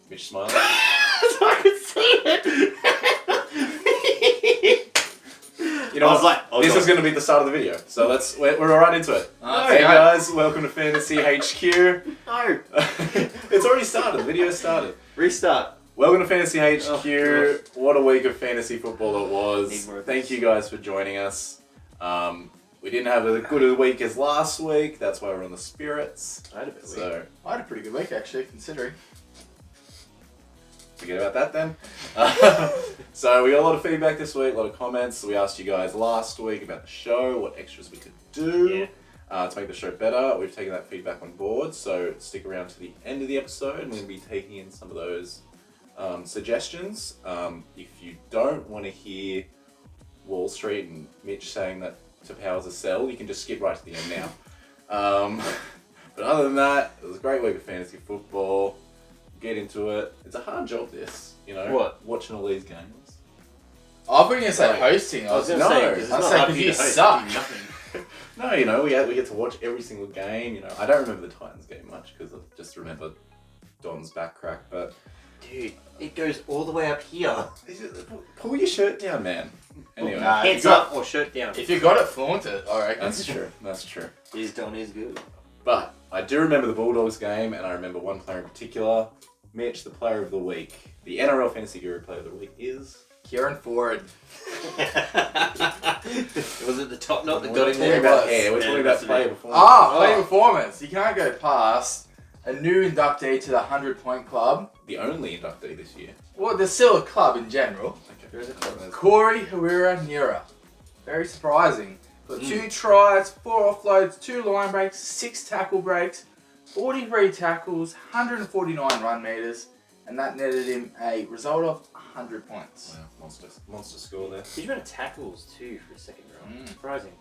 Mitch smiling. I could see it. You know, I was like, this is going to be the start of the video, so we're right into it. Hey guys, welcome to Fantasy HQ. No. It's already started. The video started. Restart. Welcome to Fantasy HQ. Oh, what a week of fantasy football it was. Need more of Thank this. you guys for joining us. We didn't have as good a week as last week. That's why we're on the spirits. I had a bit of So I had a pretty good week actually, considering. forget about that then. So we got a lot of feedback this week, a lot of comments. We asked you guys last week about the show, what extras we could do to make the show better. We've taken that feedback on board, so stick around to the end of the episode. We're going to be taking in some of those suggestions. If you don't want to hear Wall Street and Mitch saying that to Powers a sell, you can just skip right to the end now. But other than that, it was a great week of fantasy football. Get into it. It's a hard job, this, you know. What? Watching all these games. I was going to say Right. hosting. I was going No, to say, 'cause it's I'd not say hard because for you you to host, suck. you do nothing. No, you know, we get to watch every single game. You know, I don't remember the Titans game much because I just remember Don's back crack. But Dude, it goes all the way up here. pull your shirt down, man. Anyway, Nah. Hands you got- up or shirt down. If you got it, flaunt it, I reckon. that's true. That's true. His Don is good. But I do remember the Bulldogs game, and I remember one player in particular. Mitch, the player of the week. The NRL Fantasy Guru player of the week is... Kieran Ford. Was it the top knot that We're got not him talking there? about was. hair, we're Yeah, talking that's about player it. performance. Play performance. You can't go past a new inductee to the 100-point club. The only inductee this year. Well, there's still a club in general. Okay. There is a club. Corey Hawira-Nira. Very surprising. Got 2 tries, 4 offloads, 2 line breaks, 6 tackle breaks, 43 tackles, 149 run meters, and that netted him a result of 100 points. Wow, monster score there. Huge amount of tackles too for a second round. Mm. Surprising.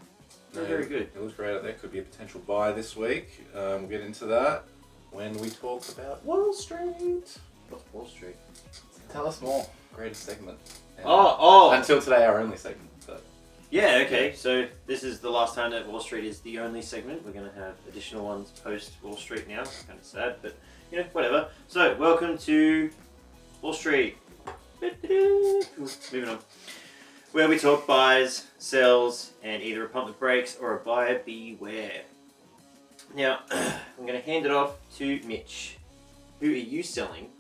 No, Very good. It looks great out there. Could be a potential buy this week. We'll get into that when we talk about Wall Street. What's Wall Street? Tell us more. Greatest segment. And Oh! Until today, our only segment. But Yeah, okay. So this is the last time that Wall Street is the only segment. We're going to have additional ones post Wall Street now. It's kind of sad, but you know, whatever. So welcome to Wall Street. Moving on. Where we talk buys, sells, and either a pump that breaks or a buyer beware. Now, I'm going to hand it off to Mitch. Who are you selling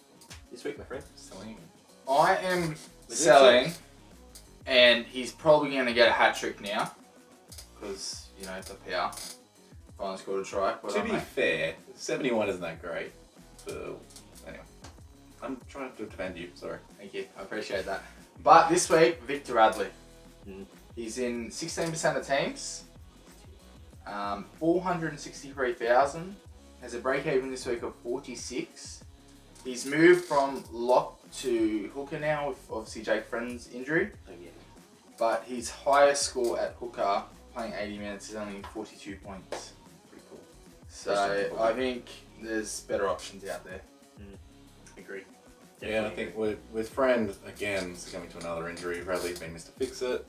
this week, my friend? selling. I am Was it selling, and he's probably going to get a hat trick now, because, you know, the PR. Finally scored a try. Well To done, be mate. fair, 71 isn't that great. So, anyway. I'm trying to defend you, sorry. Thank you. I appreciate that. But this week, Victor Radley. Mm. He's in 16% of teams. 463,000. Has a break even this week of 46. He's moved from lock to hooker now with obviously Jake Friend's injury. Oh, yeah. But his highest score at hooker, playing 80 minutes, is only 42 points. Pretty cool. So I think there's better options out there. Agree. Yeah, and I think with Friend, again, succumbing to another injury, Bradley's been Mr. Fix-It.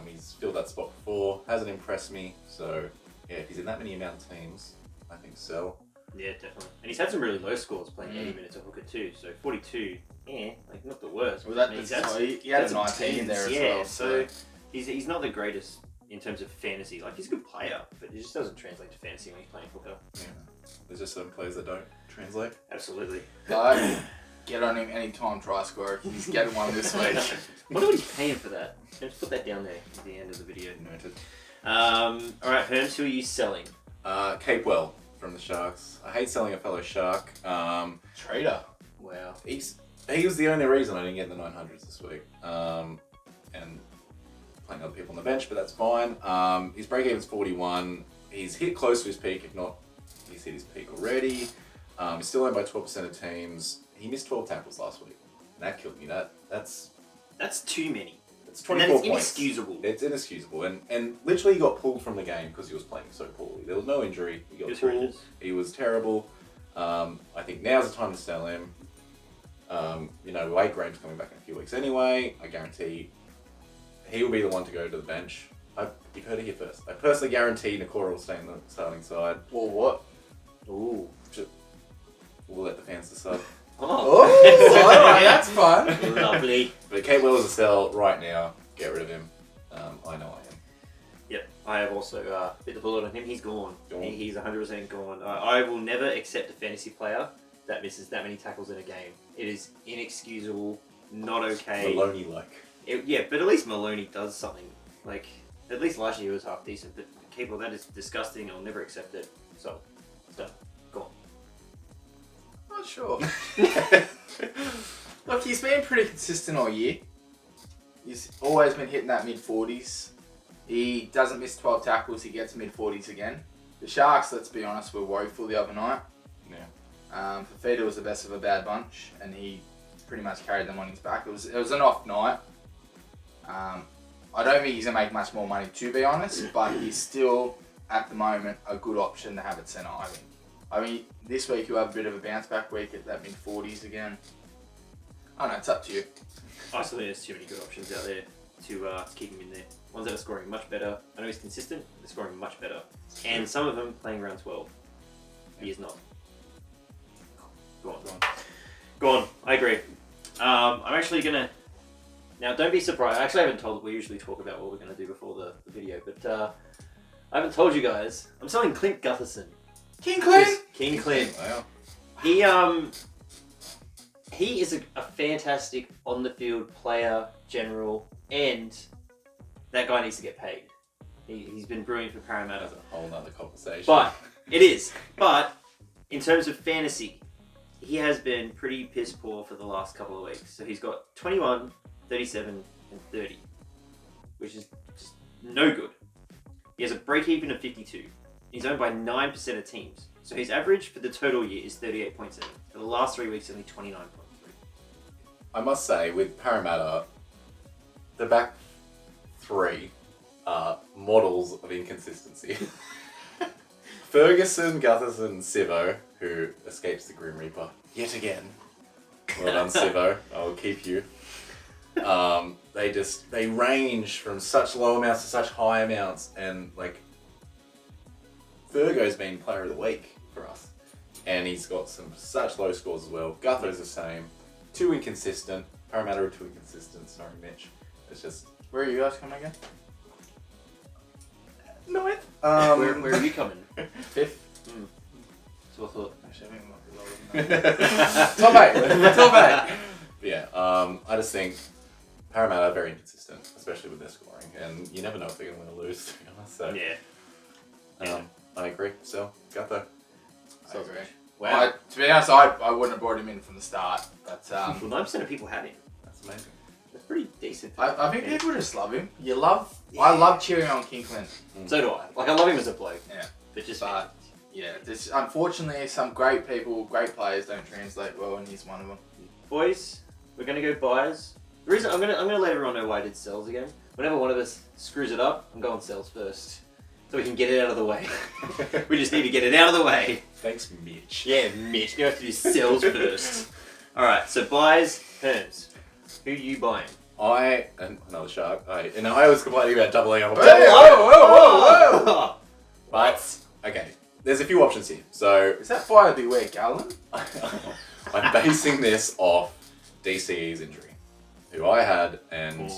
He's filled that spot before, hasn't impressed me. So, yeah, if he's in that many amount of teams, I think so. Yeah, definitely. And he's had some really low scores playing 80 minutes at hooker too. So 42, like not the worst. Well, I mean, he had a some 19 in there as yeah, well. so he's not the greatest in terms of fantasy. Like he's a good player, but it just doesn't translate to fantasy when he's playing hooker. Yeah. There's just some players that don't translate. Absolutely. But get on him anytime try scorer. He's getting one this week. Wonder what he's paying for that. Let's put that down there at the end of the video. Noted. All right, Herms, who are you selling? Capewell from the Sharks. I hate selling a fellow Shark. Trader. Wow. He was the only reason I didn't get the 900s this week. And playing other people on the bench, but that's fine. His break even's 41. He's hit close to his peak, if not, he's hit his peak already. He's still owned by 12% of teams. He missed 12 tackles last week. And that killed me. That's too many. It's And 24 then it's points. inexcusable. It's inexcusable. And literally he got pulled from the game because he was playing so poorly. There was no injury. He got was pulled. horrendous. He was terrible. I think now's the time to sell him. Wade Graham's coming back in a few weeks anyway. I guarantee he will be the one to go to the bench. You've heard it here first. I personally guarantee Nakora will stay in the starting side. Well, what? Ooh. We'll let the fans decide. Oh. Alright, that's fun. Lovely. But Kate Weller's a sell right now. Get rid of him. I know I am. Yep, I have also bit the bullet on him. He's gone. Gone. He's 100% gone. I will never accept a fantasy player that misses that many tackles in a game. It is inexcusable, not okay. Maloney like. Yeah, but at least Maloney does something. Like, at least last year he was half decent, but Keeper, that is disgusting. I'll never accept it. So, gone. Not sure. Look, he's been pretty consistent all year. He's always been hitting that mid-40s. He doesn't miss 12 tackles, he gets mid-40s again. The Sharks, let's be honest, were woeful the other night. Yeah. Fafita was the best of a bad bunch, and he pretty much carried them on his back. It was an off night. I don't think he's going to make much more money, to be honest, but he's still, at the moment, a good option to have at centre, I think. I mean, this week he'll have a bit of a bounce-back week at that mid-40s again. I don't know, it's up to you. I still think there's too many good options out there to keep him in there. Ones that are scoring much better. I know he's consistent, they're scoring much better. And some of them playing around 12. He is not. Go on. I agree. I'm actually going to... Now, don't be surprised. I actually haven't told... We usually talk about what we're going to do before the video, but I haven't told you guys. I'm selling Clint Gutherson. King Clint! King Clint. Wow. He is a fantastic on-the-field player, general, and that guy needs to get paid. He's been brewing for Parramatta. That's a whole nother conversation. But, it is. But, in terms of fantasy, he has been pretty piss poor for the last couple of weeks. So he's got 21, 37, and 30, which is just no good. He has a break-even of 52. He's owned by 9% of teams. So his average for the total year is 38.7. For the last 3 weeks, only 29.3. I must say, with Parramatta, the back three are models of inconsistency. Ferguson, Gutherson, Sivo, who escapes the Grim Reaper yet again. Well done, Sivo. I will keep you. They range from such low amounts to such high amounts, and like Fergo's been player of the week for us, and he's got such low scores as well. Gutho's the same. Too inconsistent. Parramatta are too inconsistent. Sorry, Mitch. It's just... Where are you guys coming again? Ninth. Where are you coming? 5th? So I thought. Actually, I think it might be lower than that. Top 8. Yeah, I just think Parramatta are very inconsistent, especially with their scoring, and you never know if they're going to win or lose, to be honest. So, Yeah. I agree. So, Gutho. So agree. Wow. To be honest, I wouldn't have brought him in from the start, but Well, 9% of people have him. That's amazing. That's pretty decent. I think people just love him. I love cheering on King Clint. So do I. Like, I love him as a bloke. Yeah. But just... But yeah, unfortunately, some great players don't translate well, and he's one of them. Boys, we're going to go buys. The reason I'm gonna let everyone know why I did sells again. Whenever one of us screws it up, I'm going sells first. So we can get it out of the way. We just need to get it out of the way. Thanks, Mitch. Yeah, Mitch, you have to do sells first. Alright, so buys, Herms. Who you buying? And another shark. I was complaining about doubling up. Hey, whoa! But, okay, there's a few options here. So, Is that fire beware, Gallon? I'm basing this off DCE's injury, who I had, and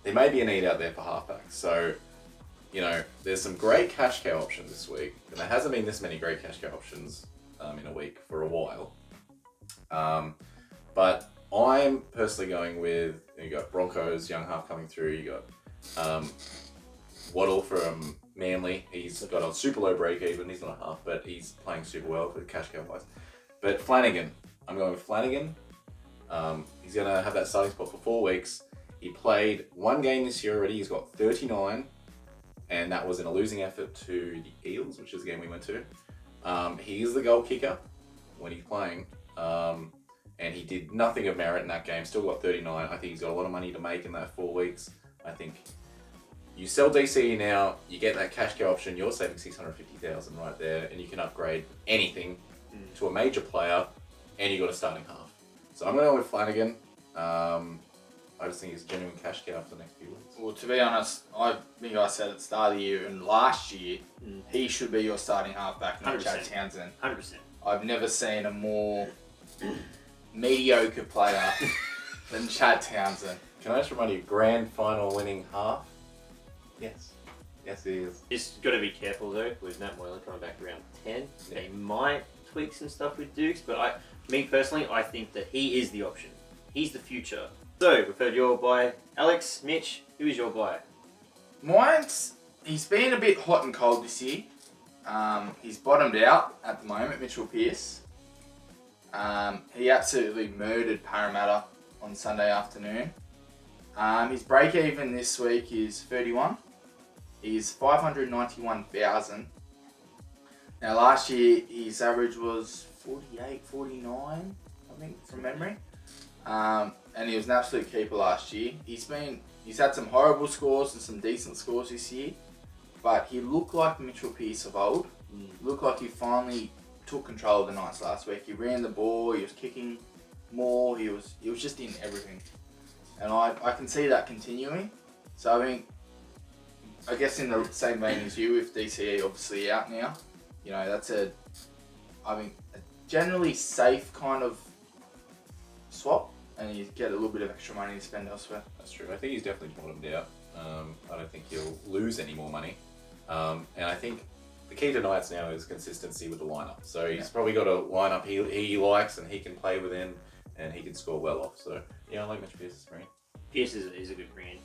there may be a need out there for halfbacks. So, there's some great cash cow options this week, and there hasn't been this many great cash cow options in a week for a while. But I'm personally going with, you got Broncos, young half coming through, you got Waddle from Manly. He's got a super low break even, he's not a half, but he's playing super well for the cash cow wise. But Flanagan, I'm going with Flanagan. He's going to have that starting spot for 4 weeks. He played 1 game this year already, he's got 39. And that was in a losing effort to the Eels, which is the game we went to. He is the goal kicker when he's playing. And he did nothing of merit in that game, still got 39. I think he's got a lot of money to make in that 4 weeks. I think you sell DCE now, you get that cash cow option, you're saving $650,000 right there, and you can upgrade anything to a major player, and you got a starting half. So I'm going to go with Flanagan. I just think he's a genuine cash cow for the next few weeks. Well, to be honest, I think I said at the start of the year and last year, he should be your starting halfback, not 100%. Chad Townsend. 100%. I've never seen a more mediocre player than Chad Townsend. Can I just remind you, grand final winning half? Yes. Yes, he is. Just got to be careful though with Nat Moylan coming back around 10. Yeah. They might tweak some stuff with Dukes, but me personally, I think that he is the option. He's the future. So we've heard your buy, Alex, Mitch. Who is your buy? He's been a bit hot and cold this year. He's bottomed out at the moment, Mitchell Pearce. He absolutely murdered Parramatta on Sunday afternoon. His break even this week is 31. He's 591,000. Now last year his average was 48, 49, I think from memory. And he was an absolute keeper last year. He's had some horrible scores and some decent scores this year, but he looked like Mitchell Pearce of old. Looked like he finally took control of the Knights last week. He ran the ball, he was kicking more, he was just in everything. And I can see that continuing. So I guess in the same vein as you, with DCE obviously out now, that's a generally safe kind of swap, and you get a little bit of extra money to spend elsewhere. That's true. I think he's definitely bottomed out. I don't think he'll lose any more money. And I think the key to Knights now is consistency with the lineup. So he's probably got a lineup he likes and he can play within, and he can score well off. So yeah, I like Mitch Pearce's brand. Pearce is a good brand.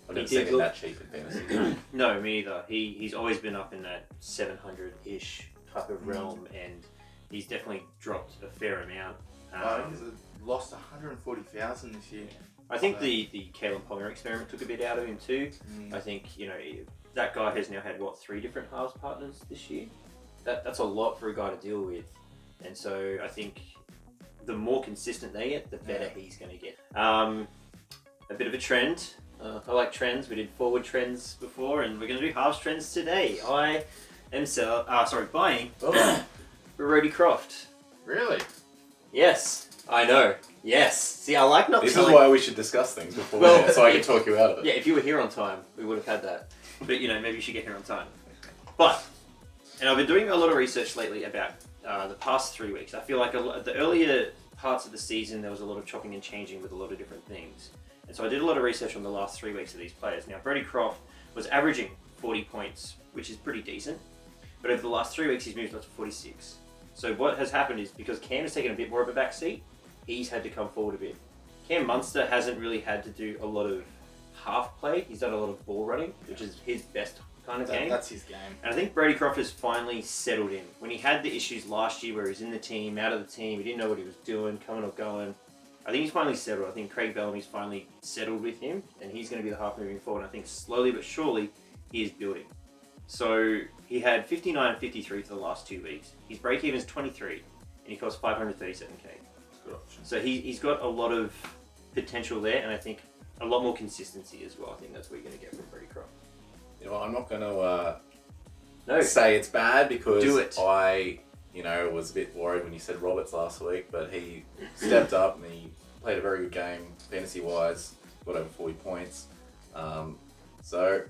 I didn't think it that cheap in fantasy. No, me either. He's always been up in that 700-ish type of realm, and he's definitely dropped a fair amount. He's lost 140,000 this year. I think the Kalen Ponga experiment took a bit out of him too. I think that guy has now had 3 different halves partners this year. That's a lot for a guy to deal with, and so I think the more consistent they get, the better he's going to get. A bit of a trend. I like trends. We did forward trends before, and we're going to do halves trends today. I am buying Brodie Croft. Really? Yes, I know. Yes. See, I like not. This is why we should discuss things before, so I can talk you out of it. Yeah, if you were here on time, we would have had that. But maybe you should get here on time. And I've been doing a lot of research lately about the past 3 weeks. I feel like the earlier parts of the season, there was a lot of chopping and changing with a lot of different things. And so I did a lot of research on the last 3 weeks of these players. Now, Brodie Croft was averaging 40 points, which is pretty decent. But over the last 3 weeks, he's moved up to 46. So what has happened is, because Cam has taken a bit more of a back seat, he's had to come forward a bit. Cam Munster hasn't really had to do a lot of half play. He's done a lot of ball running, which is his best kind of game. That's his game. And I think Brodie Croft has finally settled in. When he had the issues last year where he was in the team, out of the team, he didn't know what he was doing, coming or going, I think he's finally settled. I think Craig Bellamy's finally settled with him, and he's going to be the half moving forward. And I think slowly but surely, he is building. So he had 59 and 53 for the last 2 weeks. His break even is 23, and he costs 537k. Good option. So he's got a lot of potential there, and I think a lot more consistency as well. I think that's what you're going to get from Brodie Croft. I'm not going to say it's bad, because Do it. I was a bit worried when you said Roberts last week, but he stepped up and he played a very good game fantasy-wise, got over 40 points. So,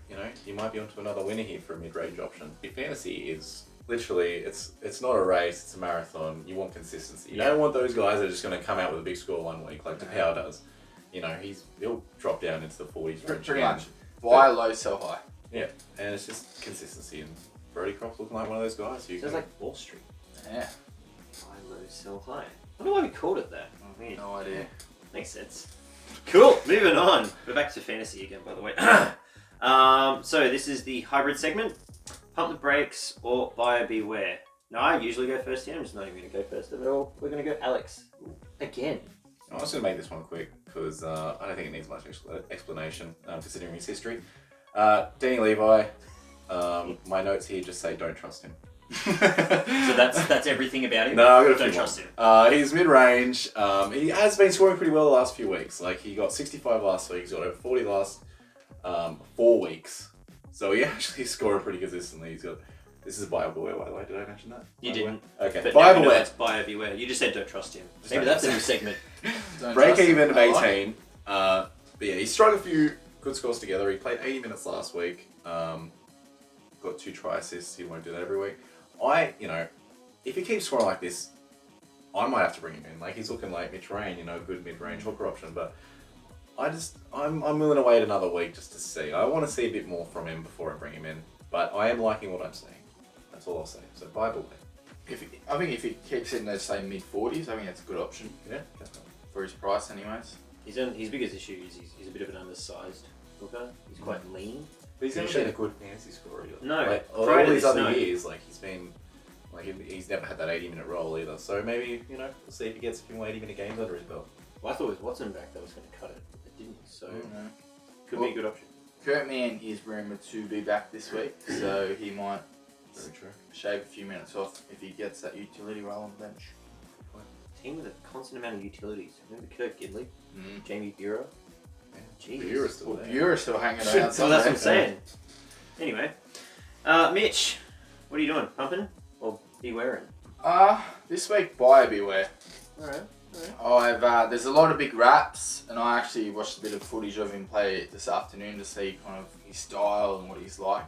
you might be onto another winner here for a mid-range option. Fantasy is literally, it's not a race, it's a marathon. You want consistency. You don't want those guys that are just going to come out with a big score one week like DePauw does. He'll drop down into the 40s. Pretty much. Buy low, sell high. Yeah, and it's just consistency, and Brodie Croft's looking like one of those guys who Sounds like Wall Street. Yeah. Buy low, sell high. I wonder why we called it that. Weird. No idea. Makes sense. Cool, moving on. We're back to fantasy again, by the way. So this is the hybrid segment. Pump the brakes or buyer beware. Now, I usually go first here. I'm just not even going to go first at all. We're going to go Alex. Again. I'm just going to make this one quick, because I don't think it needs much explanation, considering his history. Danny Levi, my notes here just say don't trust him. So that's everything about him? No, I got a few Don't trust him. He's mid-range. He has been scoring pretty well the last few weeks. Like, he got 65 last week, he's got over 40 the last 4 weeks. So he actually scoring pretty consistently. This is buyer beware, by the way. Did I mention that? You didn't. Okay. But Buyer now we know beware. it's buyer beware. You just said don't trust him. Just Maybe don't that's a trust new segment. Break even of 18. But yeah, he strung a few good scores together. He played 80 minutes last week. Got 2 try assists. He won't do that every week. If he keeps scoring like this, I might have to bring him in. Like, he's looking like Mitch Rain, you know, good mid-range hooker option, but I'm willing to wait another week just to see. I want to see a bit more from him before I bring him in, but I am liking what I'm seeing. That's all I'll say. So buy Bullpen. I think if he keeps in those same mid-40s, I think that's a good option Yeah, definitely. for his price anyways. His biggest issue is he's a bit of an undersized hooker. He's quite lean. But he's never been a good fantasy scorer either. No, like, all prior to these this, other no. years, like he's been, like he's never had that 80-minute role either. So maybe, you know, we'll see if he gets a few more 80-minute games under his belt. Well, I thought with Watson back that was going to cut it. It didn't, so No. could be a good option. Kurt Mann is rumoured to be back this week, so he might Very true. shave a few minutes off if he gets that utility role on the bench. Team with a constant amount of utilities. Remember Kirk Gidley, Mm. Jamie Bureau? Yeah. Jesus. Bureau's still Well, there. Bureau's still hanging around So that's what I'm somewhere. saying. Anyway, Mitch, what are you doing? Pumping or be wearing? This week, buyer beware. Alright. There's a lot of big raps, and I actually watched a bit of footage of him play this afternoon to see kind of his style and what he's like.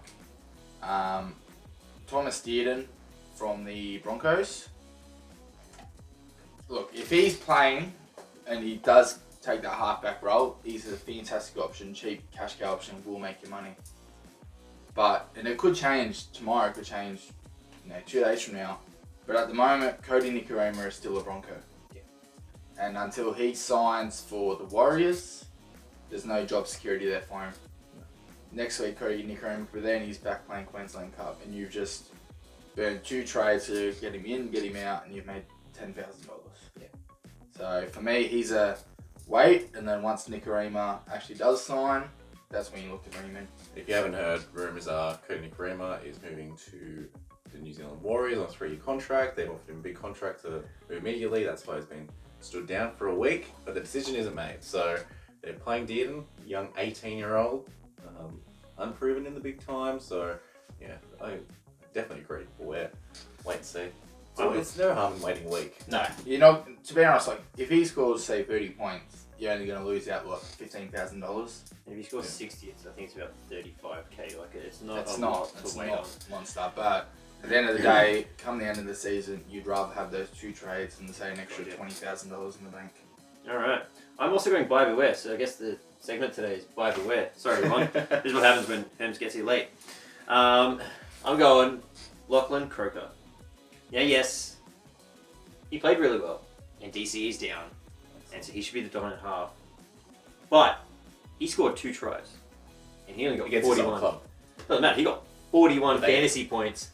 Thomas Dearden from the Broncos. Look, if he's playing and he does take that halfback role, he's a fantastic option, cheap cash cow option, will make you money. And it could change tomorrow, it could change 2 days from now. But at the moment, Cody Nikorima is still a Bronco. Yeah. And until he signs for the Warriors, there's no job security there for him. Next week, Cody Nikorima could be there and he's back playing Queensland Cup. And you've just burned 2 trades to get him in, get him out, and you've made $10,000. Yeah. So for me, he's a wait, and then once Nikorima actually does sign, that's when you look to bring him in. If you haven't heard, rumours are Cody Nikorima is moving to the New Zealand Warriors on a 3-year contract. They've offered him a big contract to move immediately. That's why he's been stood down for a week, but the decision isn't made. So they're playing Dearden, young 18-year-old, unproven in the big time. So yeah, I definitely agree. Wait and see. So it's no harm in waiting a week. No, to be honest, like if he scores say 30 points, you're only going to lose out what $15,000. And if he scores Yeah. 60, I think it's about 35k. Like it's not It's a not. lot It's to wait not on. one star. But at the end of the day, come the end of the season, you'd rather have those 2 trades than say an extra Yeah. $20,000 in the bank. All right. I'm also going buy beware. So I guess the segment today is buy beware. Sorry, everyone. This is what happens when Hems gets here late. I'm going Lachlan Croker. Yeah, yes. He played really well, and DC is down, and so he should be the dominant half. But he scored 2 tries, and he only got Against his own 41. club. Doesn't matter. He got 41 They- fantasy points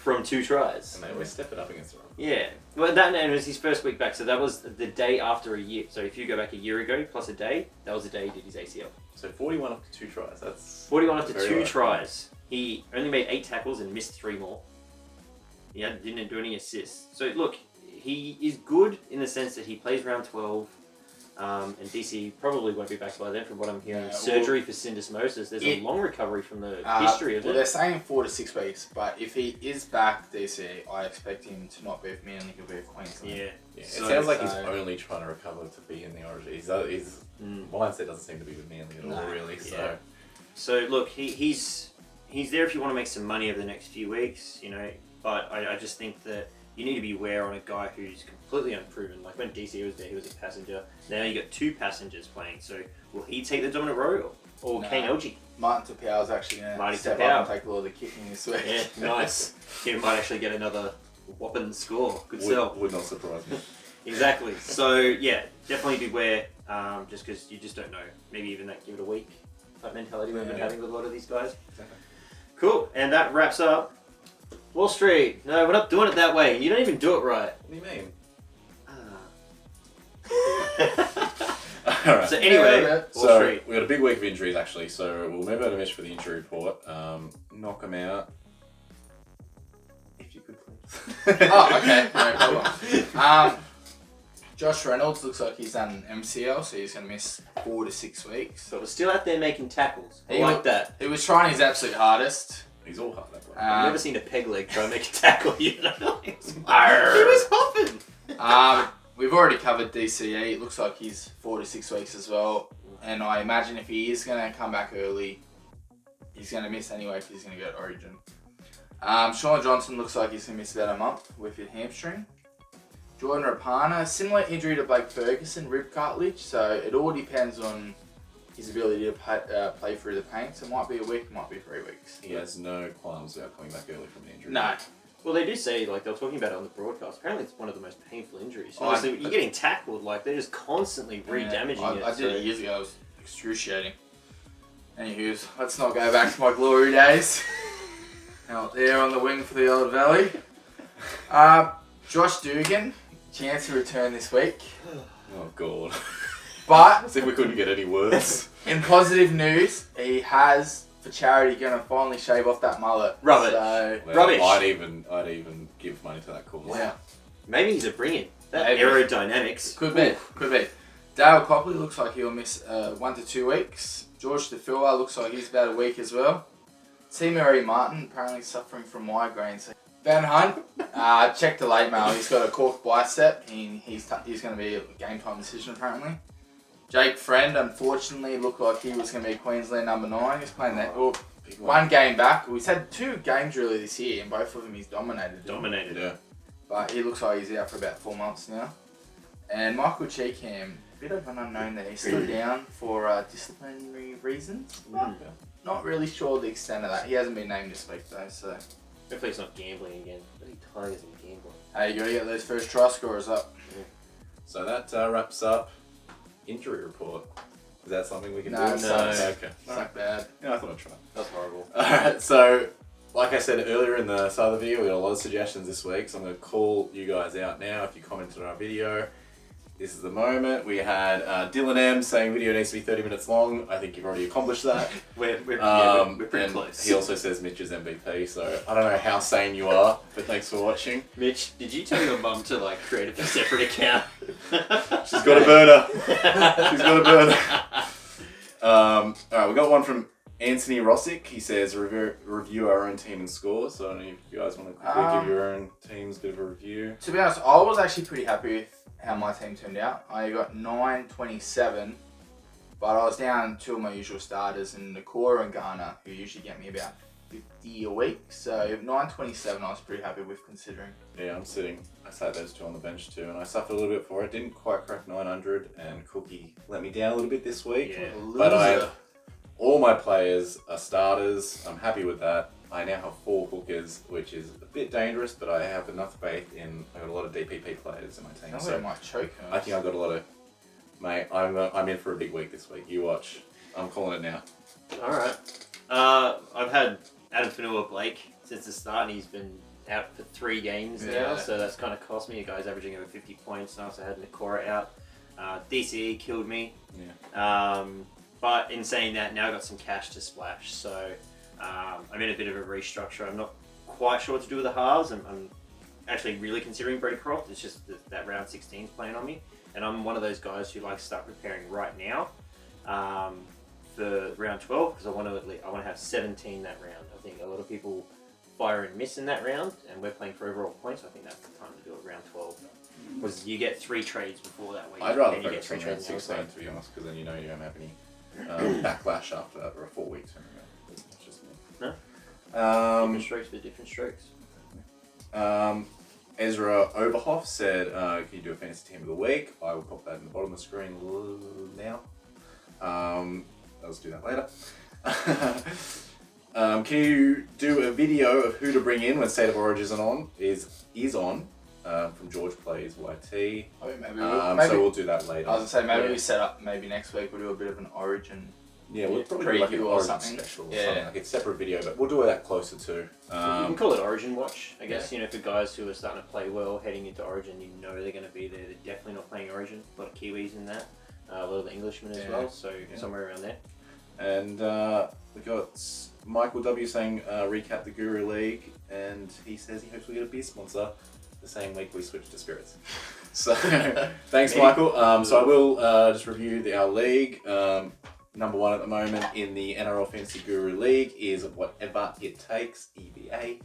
from 2 tries. And they always step it up against the run. Yeah. Well, that and it was his first week back, so that was the day after a year. So if you go back a year ago plus a day, that was the day he did his ACL. So 41 after 2 tries. That's 41 after very 2 low. tries. He only made 8 tackles and missed 3 more. He didn't do any assists. So look, he is good in the sense that he plays round 12, and DC probably won't be back by then from what I'm hearing. Yeah, Surgery for syndesmosis. There's a long recovery from the history of Well, it. they're saying 4 to 6 weeks, but if he is back DC, I expect him to not be with Manly, he'll be with Queensland. Yeah. Yeah, it So- sounds like he's so- only trying to recover to be in the Origin. His Mm. mindset doesn't seem to be with Manly at all, No. really. So Yeah. So look, he's there if you want to make some money over the next few weeks, But I just think that you need to be aware on a guy who's completely unproven. Like when DC was there, he was a passenger. Now you got 2 passengers playing. So will he take the dominant role or No. Kane Elgee? Martin Tapau's actually going Marty to step Taupau. up and take a lot of the kicking this week. Yeah, nice. He might actually get another whopping score. Good sell. would not surprise me. Exactly. So yeah, definitely beware. Just because you just don't know. Maybe even give it a week. That mentality we've been Yeah. having with a lot of these guys. Exactly. Cool, and that wraps up Wall Street. No, we're not doing it that way. You don't even do it right. What do you mean? Ah. All right. So anyway, Yeah, Wall So Street. we got a big week of injuries actually. So we'll move over to Mitch for the injury report. Knock him out. If you could please. Oh, okay. No problem. Josh Reynolds looks like he's done an MCL, so he's going to miss 4 to 6 weeks. So we're still out there making tackles. I He like look- that. He was trying his absolute hardest. He's all hard that way. I've Um, never seen a peg leg try and make a tackle. He was Arr. hopping. We've already covered DCE. It looks like he's 4 to 6 weeks as well. And I imagine if he is going to come back early, he's going to miss anyway because he's going to go to Origin. Sean Johnson looks like he's going to miss about a month with his hamstring. Jordan Rapana, similar injury to Blake Ferguson, rib cartilage. So it all depends on his ability to play through the pain. So it might be a week, it might be 3 weeks. He has no qualms about coming back early from an injury. No. Well, they do say, like, they were talking about it on the broadcast. Apparently, it's one of the most painful injuries. Oh, Honestly, you're getting tackled, like, they're just constantly re-damaging it. I did it years ago. It was excruciating. Anywho, let's not go back to my glory days. Out there on the wing for the Old Valley. Josh Dugan, chance to return this week. Oh, God. But As if we couldn't get any worse. in positive news, he has, for charity, going to finally shave off that mullet. Rubbish. So, Well, Rubbish. I'd even give money to that cause. yeah. Maybe he's a bring-in. That Maybe. aerodynamics. Could be. Dale Copley looks like he'll miss 1 to 2 weeks. George DeFilwa looks like he's about a week as well. T. Murray Martin apparently suffering from migraines. Ben Hunt, check the late mail. He's got a cork bicep. He's going to be a game time decision apparently. Jake Friend, unfortunately, looked like he was going to be Queensland number 9. He's playing that. Well, Big one. 1 game back. He's had 2 games really this year, and both of them he's dominated. Yeah. But he looks like he's out for about 4 months now. And Michael Cheekham, a bit of an unknown there. He's still down for disciplinary reasons. But not really sure the extent of that. He hasn't been named this week though, so. Hopefully he's not gambling again. Bloody Tigers and gambling. Hey, you gotta get those first try scorers up. So that wraps up injury report. Is that something we can No, do? it's not. Okay. It's not bad. Yeah, I thought I'd try. That's horrible. Alright, so like I said earlier in the start of the video, we got a lot of suggestions this week, so I'm going to call you guys out now if you commented on our video. This is the moment. We had Dylan M saying video needs to be 30 minutes long. I think you've already accomplished that. We're pretty and close. He also saes Mitch is MVP, so I don't know how sane you are, but thanks for watching. Mitch, did you tell your mum to like create a separate account? She's got a burner. She's got a burner. Alright, we got one from Anthony Rossick. He says review our own team and scores. So I don't know if you guys want to quickly give your own teams a bit of a review. To be honest, I was actually pretty happy with how my team turned out. I got 927, but I was down 2 of my usual starters in Nakora and Garner, who usually get me about 50 a week. So 927 I was pretty happy with considering. Yeah, I sat those 2 on the bench too, and I suffered a little bit for it. Didn't quite crack 900, and Cookie let me down a little bit this week. Yeah. But all my players are starters. I'm happy with that. I now have 4 hookers, which is a bit dangerous, but I have enough faith in. I got a lot of DPP players in my team, I might choke him. I think I've got a lot of. Mate, I'm in for a big week this week. You watch. I'm calling it now. Alright. I've had Adam Fanua Blake since the start, and he's been out for 3 games now, Yeah. so that's kind of cost me. A guy's averaging over 50 points, and I also had Nakora out. DCE killed me. Yeah. But in saying that, now I've got some cash to splash, so I'm in a bit of a restructure. I'm not quite sure what to do with the halves. I'm actually really considering Brady Croft. It's just that round 16 is playing on me, and I'm one of those guys who likes to start preparing right now for round 12 because I want to have 17 that round. I think a lot of people fire and miss in that round, and we're playing for overall points. So I think that's the time to do it round 12. Because you get 3 trades before that week. I'd rather and you get focus 3 on round trades in the 16 round. to be honest, because then you know you don't have any backlash after that, or a 4 week tournament. That's just me. No. Different strokes for different strokes. Ezra Overhoff said, can you do a fantasy team of the week? I will pop that in the bottom of the screen now. Let's do that later. Can you do a video of who to bring in when State of Origin is on? From George Plays YT. I mean, So we'll do that later. I was gonna say maybe we set up next week we'll do a bit of an Origin. Yeah, we'll probably do like an preview or Origin something. special or Yeah. something, like a separate video, but we'll do that closer too. You can call it Origin Watch, I guess. You know, for guys who are starting to play well, heading into Origin, you know they're going to be there. They're definitely not playing Origin. A lot of Kiwis in that, a lot of the Englishmen as well. So somewhere around there. And we got Michael W saying recap the Guru League, and he says he hopes we get a beer sponsor the same week we switch to spirits. So thanks, Michael. So I will just review our league. Number 1 at the moment in the NRL Fantasy Guru League is Whatever It Takes, EVA.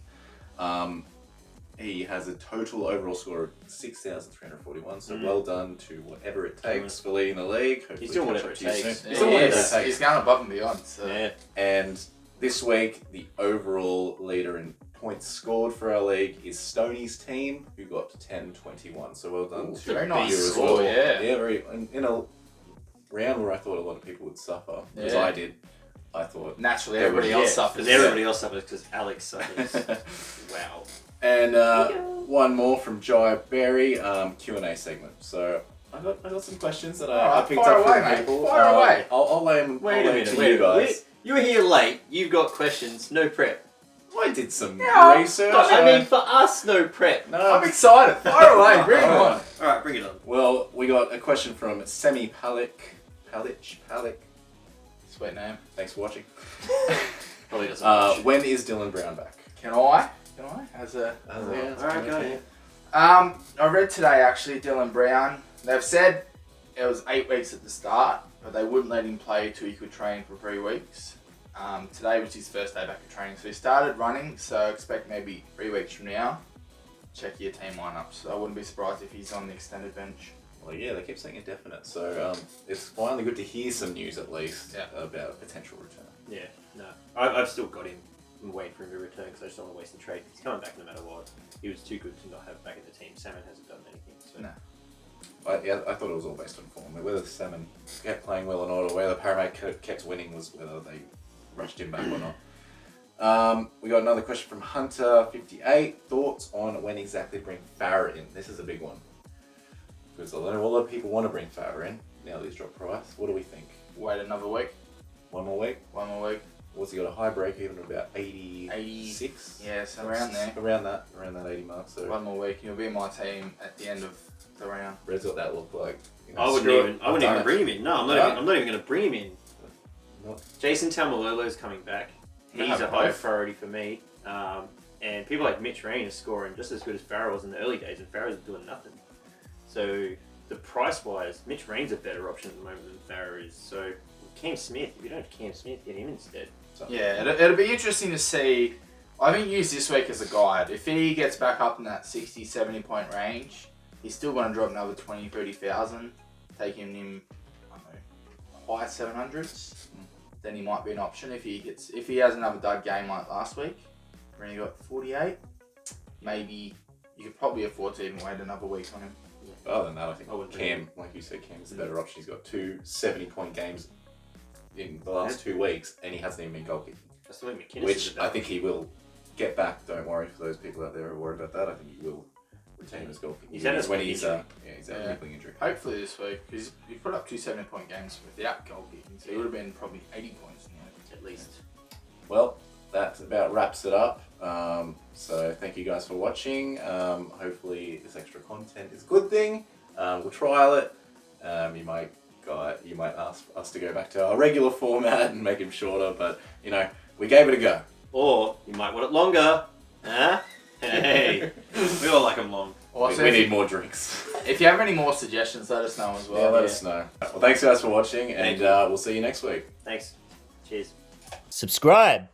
He has a total overall score of 6,341, so well done to Whatever It Takes for leading the league. Hopefully He's doing catch whatever up it to you takes. soon. He's He's doing whatever it He's takes. going above and beyond. So. Yeah. And this week, the overall leader in points scored for our league is Stoney's team, who got 10-21. So well done Ooh, to very nice you as score, well. yeah. Yeah, very in a round where I thought a lot of people would suffer, as Yeah. I did. I thought. Naturally, Yeah, everybody yeah, else suffers. Because everybody else suffers because Alex suffers. Wow. And one more from Jai Berry, Q&A segment. So I got some questions that I Alright, picked fire up away, from mate. people. Fire away. I'll lay them Wait a minute. to Wait you a minute. guys. You were here late. You've got questions. No prep. I did some Yeah, research. I mean, for us, no prep. no. I'm excited. Fire away. Bring it on. All right, bring it on. Well, we got a question from Semi Palik. Sweet name. Thanks for watching. Probably doesn't. watch. When is Dylan Brown back? Can I? As a... All right, go ahead. I read today actually Dylan Brown. They've said it was 8 weeks at the start, but they wouldn't let him play till he could train for 3 weeks. Today was his first day back at training, so he started running. So expect maybe 3 weeks from now. Check your team lineups. So I wouldn't be surprised if he's on the extended bench. Well, yeah, they keep saying indefinite, so it's finally good to hear some news at least about a potential return. Yeah, no. I've still got him. I'm waiting for him to return because I just don't want to waste the trade. He's coming back no matter what. He was too good to not have back in the team. Salmon hasn't done anything. So. No. I thought it was all based on form. Whether the Salmon kept playing well or not, or whether Parramatta kept winning was whether they rushed him back or not. We got another question from Hunter58. Thoughts on when exactly bring Farah in? This is a big one. Because a lot of people want to bring Farah in. Now that he's dropped price. What do we think? Wait another week. One more week? One more week. What's he got a high break even of about 86? Yeah, so around there. Around that 80 mark. So One more week. You'll be in my team at the end of the round. Red's got that look like. You know, I wouldn't screw it, even I've done it. bring him in. No, I'm not even going to bring him in. No. Jason Taumalolo's coming back. He's a high priority for me. And people like Mitch Rain are scoring just as good as Farrell was in the early days, and Farrell's doing nothing. So the price-wise, Mitch Rain's a better option at the moment than Farrell is. So Cam Smith, if you don't have Cam Smith, get him instead. So, Yeah, it'll be interesting to see. I think use this week as a guide. If he gets back up in that 60, 70 point range, he's still going to drop another 20, 30,000, taking him, I don't know, high 700s. Then he might be an option if he has another dud game like last week, where he got 48. Maybe you could probably afford to even wait another week on him. Other than that, I think I wouldn't Cam, like you said, Cam's the better option. He's got 2 70-point games in the last 2 weeks, and he hasn't even been goal kicking. That's the way McInnes Which is I think he will get back. Don't worry for those people out there who are worried about that. I think he will retain his goal kicking. He's had a when niggling he's injury. he's had a niggling injury. Hopefully this week, because he put up 2 70-point games without goal kicking, so he would have been probably 80 points in the at least. Well, that about wraps it up. So thank you guys for watching. Hopefully this extra content is a good thing. We'll trial it. You might ask us to go back to our regular format and make him shorter, but you know, we gave it a go. Or you might want it longer. Huh? Hey, we all like them long. Also, we need more drinks. if you have any more suggestions, let us know as well. Yeah, let us know. Well, thanks guys for watching, and Thank you. we'll see you next week. Thanks. Cheers. Subscribe.